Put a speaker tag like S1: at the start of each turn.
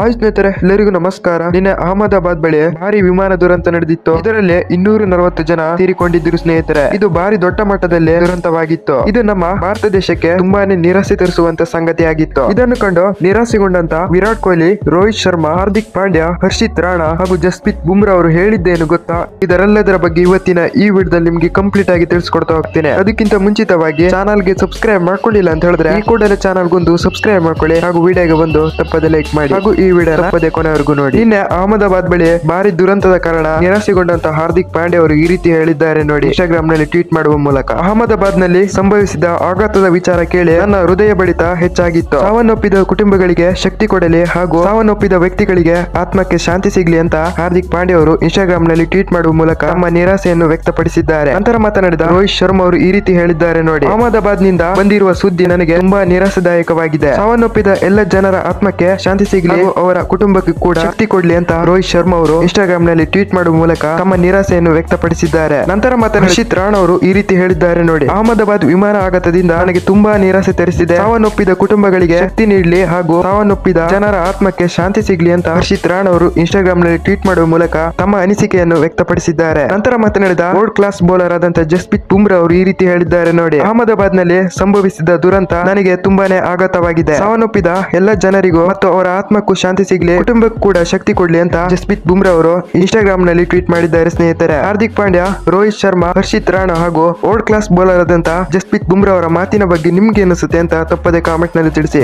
S1: Hi ಸ್ನೇಹಿತರೆ, ಎಲ್ಲರಿಗೂ ನಮಸ್ಕಾರ. ನಿನ್ನೆ ಅಹಮದಾಬಾದ್ ಬಳಿ ಭಾರಿ ವಿಮಾನ ದುರಂತ ನಡೆದಿತ್ತು. ಇದರಲ್ಲಿ 240 ಜನ ತೀರಿಕೊಂಡಿದ್ದರು ಸ್ನೇಹಿತರೆ. ಇದು ಭಾರಿ ದೊಡ್ಡ ಮಟ್ಟದಲ್ಲಿ ದುರಂತವಾಗಿತ್ತು. ಇದು ನಮ್ಮ ಭಾರತ ದೇಶಕ್ಕೆ ತುಂಬಾನೇ ನಿರಾಸೆ ತರಿಸುವಂತ ಸಂಗತಿಯಾಗಿತ್ತು. ಇದನ್ನು ಕಂಡು ನಿರಾಸೆಗೊಂಡಂತ ವಿರಾಟ್ ಕೊಹ್ಲಿ, ರೋಹಿತ್ ಶರ್ಮಾ, ಹಾರ್ದಿಕ್ ಪಾಂಡ್ಯ, ಹರ್ಷಿತ್ ರಾಣಾ ಹಾಗೂ ಜಸ್ಪ್ರೀತ್ ಬುಮ್ರಾ ಅವರು ಹೇಳಿದ್ದೇನು ಗೊತ್ತಾ? ಇದರೆಲ್ಲದರ ಬಗ್ಗೆ ಇವತ್ತಿನ ಈ ವಿಡಿಯೋದಲ್ಲಿ ನಿಮ್ಗೆ ಕಂಪ್ಲೀಟ್ ಆಗಿ ತಿಳಿಸ್ಕೊಡ್ತಾ ಹೋಗ್ತೇನೆ. ಅದಕ್ಕಿಂತ ಮುಂಚಿತವಾಗಿ ಚಾನಲ್ಗೆ ಸಬ್ಸ್ಕ್ರೈಬ್ ಮಾಡ್ಕೊಳ್ಳಿಲ್ಲ ಅಂತ ಹೇಳಿದ್ರೆ ಈ ಕೂಡಲೇ ಚಾನಲ್ಗೊಂದು ಸಬ್ಸ್ಕ್ರೈಬ್ ಮಾಡ್ಕೊಳ್ಳಿ ಹಾಗೂ ವಿಡಿಯೋಗೆ ಒಂದು ತಪ್ಪದೆ ಲೈಕ್ ಮಾಡಿ ಹಾಗೂ ಈ ವಿಡಿಯೋ ತಪ್ಪದೆ ಕೊನೆವರೆಗೂ ನೋಡಿ. ನಿನ್ನೆ ಅಹಮದಾಬಾದ್ ಬಳಿ ಭಾರಿ ದುರಂತದ ಕಾರಣ ನಿರಾಸೆಗೊಂಡಂತ ಹಾರ್ದಿಕ್ ಪಾಂಡ್ಯ ಅವರು ಈ ರೀತಿ ಹೇಳಿದ್ದಾರೆ ನೋಡಿ, ಇನ್ಸ್ಟಾಗ್ರಾಮ್ ನಲ್ಲಿ ಟ್ವೀಟ್ ಮಾಡುವ ಮೂಲಕ. ಅಹಮದಾಬಾದ್ ನಲ್ಲಿ ಸಂಭವಿಸಿದ ಆಘಾತದ ವಿಚಾರ ಕೇಳಿ ನನ್ನ ಹೃದಯ ಬಡಿತ ಹೆಚ್ಚಾಗಿತ್ತು. ಸಾವನ್ನಪ್ಪಿದ ಕುಟುಂಬಗಳಿಗೆ ಶಕ್ತಿ ಕೊಡಲಿ ಹಾಗೂ ಸಾವನ್ನಪ್ಪಿದ ವ್ಯಕ್ತಿಗಳಿಗೆ ಆತ್ಮಕ್ಕೆ ಶಾಂತಿ ಸಿಗ್ಲಿ ಅಂತ ಹಾರ್ದಿಕ್ ಪಾಂಡ್ಯ ಅವರು ಇನ್ಸ್ಟಾಗ್ರಾಮ್ ನಲ್ಲಿ ಟ್ವೀಟ್ ಮಾಡುವ ಮೂಲಕ ತಮ್ಮ ನಿರಾಸೆಯನ್ನು ವ್ಯಕ್ತಪಡಿಸಿದ್ದಾರೆ. ನಂತರ ಮಾತನಾಡಿದ ರೋಹಿತ್ ಶರ್ಮಾ ಅವರು ಈ ರೀತಿ ಹೇಳಿದ್ದಾರೆ ನೋಡಿ, ಅಹಮದಾಬಾದ್ ನಿಂದ ಬಂದಿರುವ ಸುದ್ದಿ ನನಗೆ ತುಂಬಾ ನಿರಾಸೆದಾಯಕವಾಗಿದೆ. ಸಾವನ್ನಪ್ಪಿದ ಎಲ್ಲ ಜನರ ಆತ್ಮಕ್ಕೆ ಶಾಂತಿ ಸಿಗಲಿ, ಅವರ ಕುಟುಂಬಕ್ಕೆ ಕೂಡ ಶಕ್ತಿ ಕೊಡ್ಲಿ ಅಂತ ರೋಹಿತ್ ಶರ್ಮಾ ಅವರು ಇನ್ಸ್ಟಾಗ್ರಾಮ್ ನಲ್ಲಿ ಟ್ವೀಟ್ ಮಾಡುವ ಮೂಲಕ ತಮ್ಮ ನಿರಾಸೆಯನ್ನು ವ್ಯಕ್ತಪಡಿಸಿದ್ದಾರೆ. ನಂತರ ಮಾತನಾಡಿದ ಹರ್ಷಿತ್ ರಾಣಾ ಅವರು ಈ ರೀತಿ ಹೇಳಿದ್ದಾರೆ ನೋಡಿ, ಅಹಮದಾಬಾದ್ ವಿಮಾನ ಆಘಾತದಿಂದ ನನಗೆ ತುಂಬಾ ನಿರಾಸೆ ತರಿಸಿದೆ. ಸಾವನ್ನಪ್ಪಿದ ಕುಟುಂಬಗಳಿಗೆ ಶಕ್ತಿ ನೀಡಲಿ ಹಾಗೂ ಸಾವನ್ನಪ್ಪಿದ ಜನರ ಆತ್ಮಕ್ಕೆ ಶಾಂತಿ ಸಿಗ್ಲಿ ಅಂತ ಹರ್ಷಿತ್ ರಾಣಾ ಅವರು ಇನ್ಸ್ಟಾಗ್ರಾಮ್ ನಲ್ಲಿ ಟ್ವೀಟ್ ಮಾಡುವ ಮೂಲಕ ತಮ್ಮ ಅನಿಸಿಕೆಯನ್ನು ವ್ಯಕ್ತಪಡಿಸಿದ್ದಾರೆ. ನಂತರ ಮಾತನಾಡಿದ ವರ್ಲ್ಡ್ ಕ್ಲಾಸ್ ಬೌಲರ್ ಆದಂತ ಜಸ್ಪ್ರೀತ್ ಬುಮ್ರಾ ಅವರು ಈ ರೀತಿ ಹೇಳಿದ್ದಾರೆ ನೋಡಿ, ಅಹಮದಾಬಾದ್ ನಲ್ಲಿ ಸಂಭವಿಸಿದ ದುರಂತ ನನಗೆ ತುಂಬಾನೇ ಆಘಾತವಾಗಿದೆ. ಸಾವನ್ನಪ್ಪಿದ ಎಲ್ಲ ಜನರಿಗೂ ಮತ್ತು ಅವರ ಆತ್ಮಕ್ಕೂ ಶಾಂತಿ ಸಿಗ್ಲಿ, ಕುಟುಂಬಕ್ಕೂ ಕೂಡ ಶಕ್ತಿ ಕೊಡ್ಲಿ ಅಂತ ಜಸ್ಪ್ರೀತ್ ಬುಮ್ರಾ ಅವರು ಇನ್ಸ್ಟಾಗ್ರಾಮ್ ನಲ್ಲಿ ಟ್ವೀಟ್ ಮಾಡಿದ್ದಾರೆ ಸ್ನೇಹಿತರೆ. ಹಾರ್ದಿಕ್ ಪಾಂಡ್ಯ, ರೋಹಿತ್ ಶರ್ಮಾ, ಹರ್ಷಿತ್ ರಾಣಾ ಹಾಗೂ ವರ್ಲ್ಡ್ ಕ್ಲಾಸ್ ಬೌಲರ್ ಆದಂತ ಜಸ್ಪ್ರೀತ್ ಬುಮ್ರಾ ಅವರ ಮಾತಿನ ಬಗ್ಗೆ ನಿಮ್ಗೆ ಅನಿಸುತ್ತೆ ಅಂತ ತಪ್ಪದೆ ಕಾಮೆಂಟ್ ನಲ್ಲಿ ತಿಳಿಸಿ.